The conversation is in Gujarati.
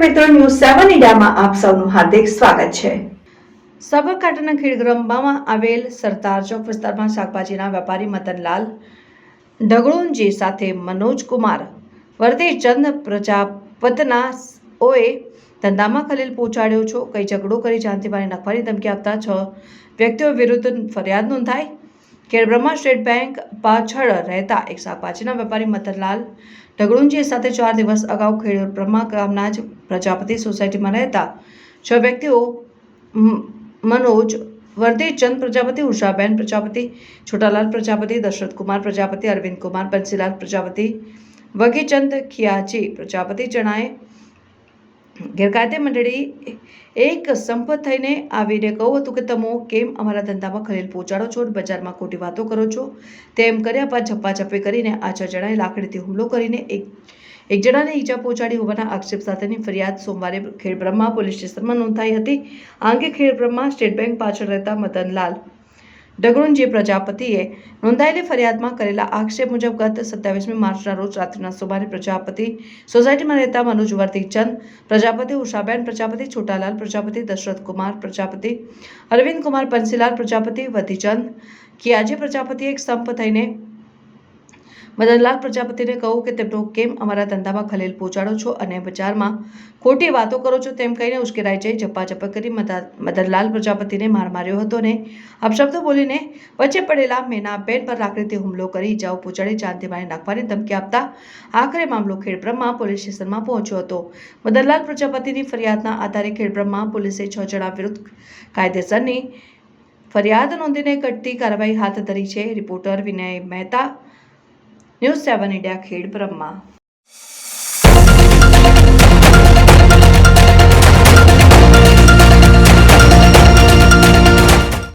મિત્રો, ન્યૂઝ 7 ઇન્ડિયામાં આપ સૌનું હાર્દિક સ્વાગત છે। સાબરકાંઠાના ખેડબ્રહ્મામાં આવેલ સરદાર ચોક વિસ્તારમાં શાકભાજીના વેપારી મદનલાલ ઢગળુંજી સાથે મનોજકુમાર વર્ધેચંદ પ્રજાપતનાઓએ ધંધામાં ખલેલ પહોંચાડ્યો છો, કઈ ઝઘડો કરી જાનથી નાખવાની ધમકી આપતા 6 વ્યક્તિઓ વિરુદ્ધ ફરિયાદ નોંધાઈ। ખેડબ્રહ્મા સ્ટેટ બેંક પાછળ રહેતા એક શાકભાજીના વેપારી મદનલાલ ઢગળુંજી સાથે 4 દિવસ અગાઉ ખેડબ્રહ્મા ગામના જ પ્રજાપતિ સોસાયટીમાં રહેતા 6 વ્યક્તિઓ મનોજ વર્ધેચંદ પ્રજાપતિ, ઉષાબેન પ્રજાપતિ, છોટાલાલ પ્રજાપતિ, દશરથકુમાર પ્રજાપતિ, અરવિંદકુમાર બંસીલાલ પ્રજાપતિ, વગીચંદ ખિયાજી પ્રજાપતિ જણાએ ગેરકાયદે મંડળી એક સંપત થઈને આવીને કહ્યું હતું કે તમે કેમ અમારા ધંધામાં ખલેલ પહોંચાડો છો, બજારમાં ખોટી વાતો કરો છો। તેમ કર્યા બાદ ઝપાઝપી કરીને આ 6 જણાએ લાકડીથી હુમલો કરીને એક જણાને ઈજા પહોંચાડી હોવાના આક્ષેપ સાથેની ફરિયાદ સોમવારે ખેડબ્રહ્મા પોલીસ સ્ટેશનમાં નોંધાઈ હતી। આ અંગે ખેડબ્રહ્મા સ્ટેટ બેંક પાછળ રહેતા મદનલાલ ઢગળુંજી પ્રજાપતિએ નોંધાયેલી ફરિયાદમાં કરેલા આક્ષેપ મુજબ ગત 27મી માર્ચના રોજ રાત્રિના સુમારે પ્રજાપતિ સોસાયટીમાં રહેતા મનોજ વર્ધેચંદ પ્રજાપતિ, ઉષાબેન પ્રજાપતિ, છોટાલાલ પ્રજાપતિ, દશરથકુમાર પ્રજાપતિ, અરવિંદકુમાર બંસીલાલ પ્રજાપતિ, વગીચંદ ખિયાજી પ્રજાપતિએ એક સંપ થઈને મદનલાલ પ્રજાપતિને કહ્યું કે તમે કેમ અમારા ધંધામાં ખલેલ પહોંચાડો છો અને બજારમાં ખોટી વાતો કરો છો। તેમ કહીને ઉશ્કેરાઈ જઈ ઝપાઝપી કરી મદનલાલ પ્રજાપતિને માર માર્યો હતો અને અપશબ્દો બોલીને વચ્ચે પડેલા મેનાબેન પર લાકડીથી હુમલો કરી ઈજાઓ પહોંચાડી જાનથી મારી નાખવાની ધમકી આપતા આખરે મામલો ખેડબ્રહ્મા પોલીસ સ્ટેશનમાં પહોંચ્યો હતો। મદનલાલ પ્રજાપતિની ફરિયાદના આધારે ખેડબ્રહ્મા પોલીસે 6 જણા વિરુદ્ધ કાયદેસરની ફરિયાદ નોંધીને ઘટતી કાર્યવાહી હાથ ધરી છે। રિપોર્ટર વિનય મહેતા, ન્યૂઝ 7 ઇન્ડિયા, ખેડબ્રહ્મા।